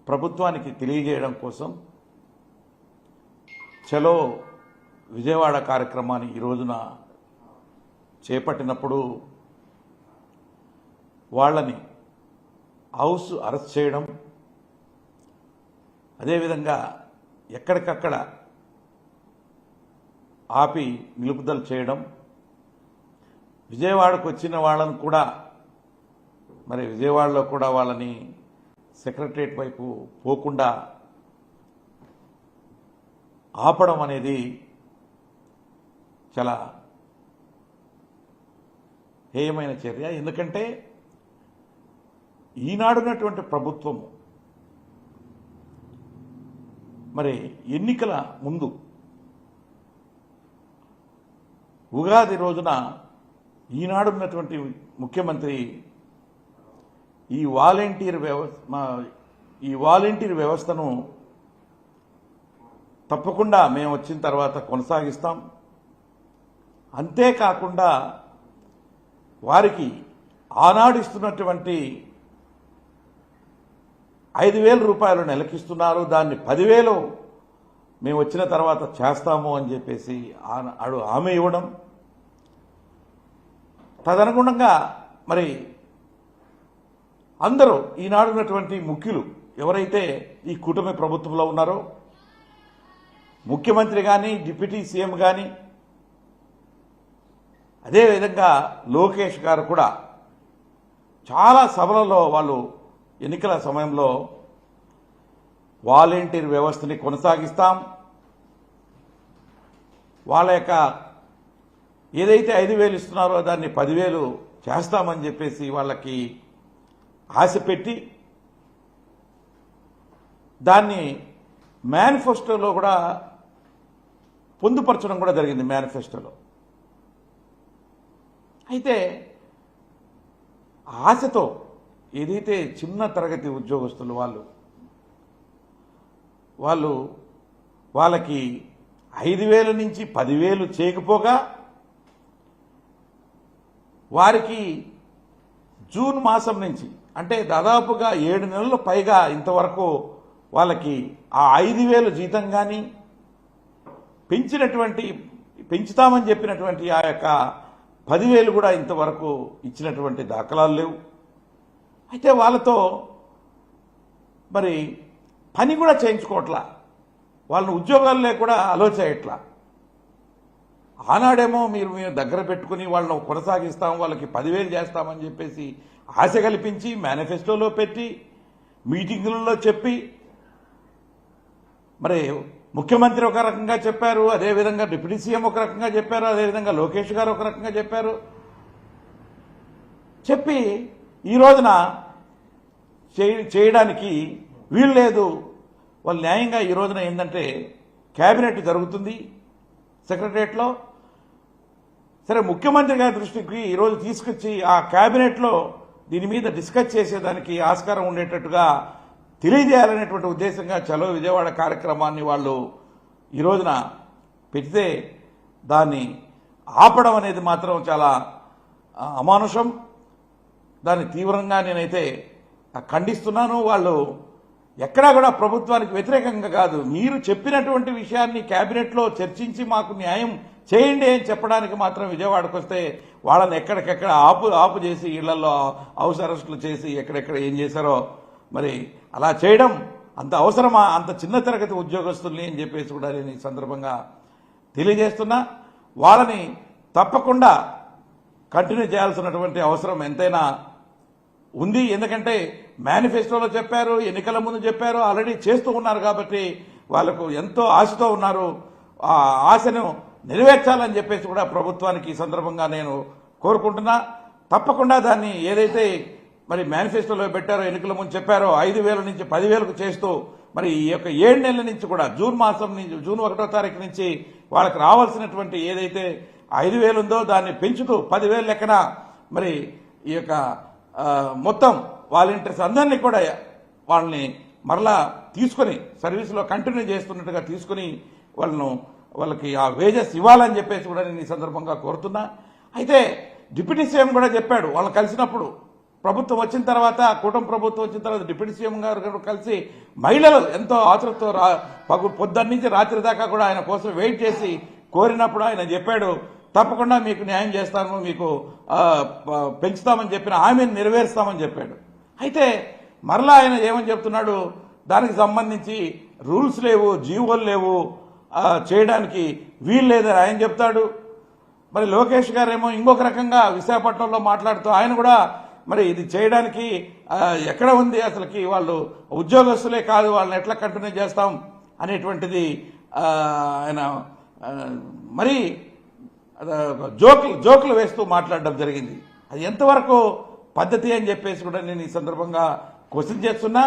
ప్రభుత్వానికి తెలియజేయడం కోసం చలో విజయవాడ కార్యక్రమాన్ని ఈ రోజున చేపట్టినప్పుడు వాళ్ళని హౌస్ అరెస్ట్ చేయడం, అదేవిధంగా ఎక్కడికక్కడ ఆపి నిలుపుదల చేయడం, విజయవాడకు వచ్చిన వాళ్ళను కూడా మరి విజయవాడలో కూడా వాళ్ళని సెక్రటరియట్ వైపు పోకుండా ఆపడం అనేది చాలా హేయమైన చర్య. ఎందుకంటే ఈనాడున్నటువంటి ప్రభుత్వము మరి ఎన్నికల ముందు ఉగాది రోజున ఈనాడున్నటువంటి ముఖ్యమంత్రి ఈ వాలంటీర్ వ్యవస్థను తప్పకుండా మేము వచ్చిన తర్వాత కొనసాగిస్తాం, అంతేకాకుండా వారికి ఆనాడు ఇస్తున్నటువంటి 5,000 రూపాయలు నెలకిస్తున్నారు, దాన్ని 10,000 మేము వచ్చిన తర్వాత చేస్తాము అని చెప్పేసి హామీ ఇవ్వడం, తదనుగుణంగా మరి అందరూ ఈనాడున్నటువంటి ముఖ్యులు ఎవరైతే ఈ కూటమి ప్రభుత్వంలో ఉన్నారో ముఖ్యమంత్రి కానీ డిప్యూటీ సీఎం కానీ అదేవిధంగా లోకేష్ గారు కూడా చాలా సభలలో వాళ్ళు ఎన్నికల సమయంలో వాలంటీర్ వ్యవస్థని కొనసాగిస్తాం, వాళ్ళ యొక్క ఏదైతే 5,000 ఇస్తున్నారో దాన్ని 10,000 చేస్తామని చెప్పేసి వాళ్ళకి ఆశ పెట్టి దాన్ని మేనిఫెస్టోలో కూడా పొందుపరచడం కూడా జరిగింది. మేనిఫెస్టోలో అయితే ఆశతో ఏదైతే చిన్న తరగతి ఉద్యోగస్తులు వాళ్ళకి 5,000 నుంచి 10,000 చేయకపోగా వారికి జూన్ మాసం నుంచి అంటే దాదాపుగా 7 నెలల పైగా ఇంతవరకు వాళ్ళకి ఆ 5,000 జీతం కానీ పెంచుతామని చెప్పినటువంటి ఆ యొక్క 10,000 కూడా ఇంతవరకు ఇచ్చినటువంటి దాఖలాలు లేవు. అయితే వాళ్ళతో మరి పని కూడా చేయించుకోవట్లా, వాళ్ళని ఉద్యోగాల్లో కూడా అలో చేయట్లా. ఆనాడేమో మీరు దగ్గర పెట్టుకుని వాళ్ళను కొనసాగిస్తాం, వాళ్ళకి 10,000 చేస్తామని చెప్పేసి ఆశ కల్పించి మేనిఫెస్టోలో పెట్టి మీటింగులలో చెప్పి మరి ముఖ్యమంత్రి ఒక రకంగా చెప్పారు, అదేవిధంగా డిప్యూటీ సీఎం ఒక రకంగా చెప్పారు, అదేవిధంగా లోకేష్ గారు ఒక రకంగా చెప్పారు. చెప్పి ఈ రోజున చేయడానికి వీలు లేదు. వాళ్ళు న్యాయంగా ఈ రోజున ఏంటంటే కేబినెట్ జరుగుతుంది సెక్రటరియట్లో, సరే ముఖ్యమంత్రి గారి దృష్టికి ఈరోజు తీసుకొచ్చి ఆ కేబినెట్లో దీని మీద డిస్కస్ చేసేదానికి ఆస్కారం ఉండేటట్టుగా తెలియజేయాలనేటువంటి ఉద్దేశంగా చలో విజయవాడ కార్యక్రమాన్ని వాళ్ళు ఈ రోజున పెడితే దాన్ని ఆపడం అనేది మాత్రం చాలా అమానుషం. దాన్ని తీవ్రంగా నేనైతే ఖండిస్తున్నాను. వాళ్ళు ఎక్కడా కూడా ప్రభుత్వానికి వ్యతిరేకంగా కాదు, మీరు చెప్పినటువంటి విషయాన్ని కేబినెట్లో చర్చించి మాకు న్యాయం చేయండి అని చెప్పడానికి మాత్రం విజయవాడకు వస్తే వాళ్ళని ఎక్కడికెక్కడ ఆపు చేసి ఇళ్లలో హౌస్ అరెస్టులు చేసి ఎక్కడెక్కడ ఏం చేశారో మరి అలా చేయడం అంత అవసరమా, అంత చిన్న తరగతి ఉద్యోగస్తుల్ని అని చెప్పేసి కూడా నేను ఈ సందర్భంగా తెలియజేస్తున్నా. వాళ్ళని తప్పకుండా కంటిన్యూ చేయాల్సినటువంటి అవసరం ఎంతైనా ఉంది. ఎందుకంటే మేనిఫెస్టోలో చెప్పారు, ఎన్నికల ముందు చెప్పారు, ఆల్రెడీ చేస్తూ ఉన్నారు కాబట్టి వాళ్ళకు ఎంతో ఆశతో ఉన్నారు. ఆ ఆశను నెరవేర్చాలని చెప్పేసి కూడా ప్రభుత్వానికి ఈ సందర్భంగా నేను కోరుకుంటున్నా. తప్పకుండా దాన్ని ఏదైతే మరి మేనిఫెస్టోలో పెట్టారో, ఎన్నికల ముందు చెప్పారో 5,000 నుంచి 10,000కు చేస్తూ మరి ఈ యొక్క 7 నెలల నుంచి కూడా జూన్ మాసం నుంచి జూన్ 1వ తారీఖు నుంచి వాళ్ళకి రావాల్సినటువంటి ఏదైతే 5,000 ఉందో దాన్ని పెంచుతూ 10,000 లెక్కన మరి ఈ యొక్క మొత్తం వాలంటీర్స్ అందరినీ కూడా వాళ్ళని మరలా తీసుకుని సర్వీసులో కంటిన్యూ చేస్తున్నట్టుగా తీసుకుని వాళ్ళకి ఆ వేజెస్ ఇవ్వాలని చెప్పేసి కూడా నేను ఈ సందర్భంగా కోరుతున్నా. అయితే డిప్యూటీ సీఎం కూడా చెప్పాడు, వాళ్ళు కలిసినప్పుడు ప్రభుత్వం వచ్చిన తర్వాత కూటమి ప్రభుత్వం వచ్చిన తర్వాత డిప్యూటీ సీఎం గారు కలిసి మహిళలు ఎంతో ఆతృతతో పొద్దున్న నుంచి రాత్రి దాకా కూడా ఆయన కోసం వెయిట్ చేసి కోరినప్పుడు ఆయన చెప్పాడు తప్పకుండా మీకు న్యాయం చేస్తాము, మీకు పెంచుతామని చెప్పిన హామీని నెరవేరుస్తామని చెప్పాడు. అయితే మరలా ఆయన ఏమని చెప్తున్నాడు, దానికి సంబంధించి రూల్స్ లేవు, జీవోలు లేవు, చేయడానికి వీలు లేదని ఆయన చెప్తాడు. మరి లోకేష్ గారేమో ఇంకొక రకంగా విశాఖపట్నంలో మాట్లాడుతూ ఆయన కూడా మరి ఇది చేయడానికి ఎక్కడ ఉంది, అసలుకి వాళ్ళు ఉద్యోగస్తులే కాదు, వాళ్ళని ఎట్లా కంటిన్యూ చేస్తాం అనేటువంటిది ఆయన మరి జోకులు వేస్తూ మాట్లాడడం జరిగింది. అది ఎంతవరకు పద్ధతి అని చెప్పేసి కూడా నేను ఈ సందర్భంగా క్వశ్చన్ చేస్తున్నా.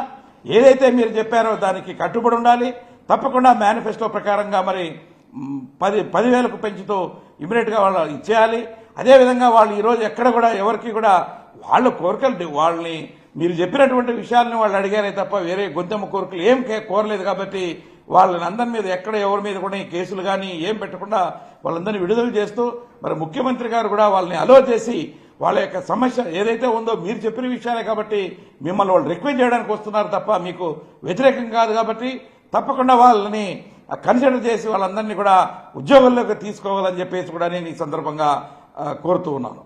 ఏదైతే మీరు చెప్పారో దానికి కట్టుబడి ఉండాలి. తప్పకుండా మేనిఫెస్టో ప్రకారంగా మరి 10,000కు పెంచుతూ ఇమీడియట్గా వాళ్ళు ఇచ్చేయాలి. అదేవిధంగా వాళ్ళు ఈరోజు ఎక్కడ కూడా ఎవరికి కూడా వాళ్ళ కోరికలు వాళ్ళని మీరు చెప్పినటువంటి విషయాలను వాళ్ళు అడిగారే తప్ప వేరే గొంతెమ్మ కోరికలు ఏం కోరలేదు. కాబట్టి వాళ్ళని అందరి మీద ఎక్కడ ఎవరి మీద కూడా ఈ కేసులు కానీ ఏం పెట్టకుండా వాళ్ళందరినీ విడుదల చేస్తూ మరి ముఖ్యమంత్రి గారు కూడా వాళ్ళని అలో చేసి వాళ్ళ యొక్క సమస్య ఏదైతే ఉందో మీరు చెప్పిన విషయాలే కాబట్టి మిమ్మల్ని వాళ్ళు రిక్వెస్ట్ చేయడానికి వస్తున్నారు తప్ప మీకు వ్యతిరేకం కాదు. కాబట్టి తప్పకుండా వాళ్ళని కన్సిడర్ చేసి వాళ్ళందరినీ కూడా ఉద్యోగంలోకి తీసుకోవాలని చెప్పేసి కూడా నేను ఈ సందర్భంగా కోరుతూ ఉన్నాను.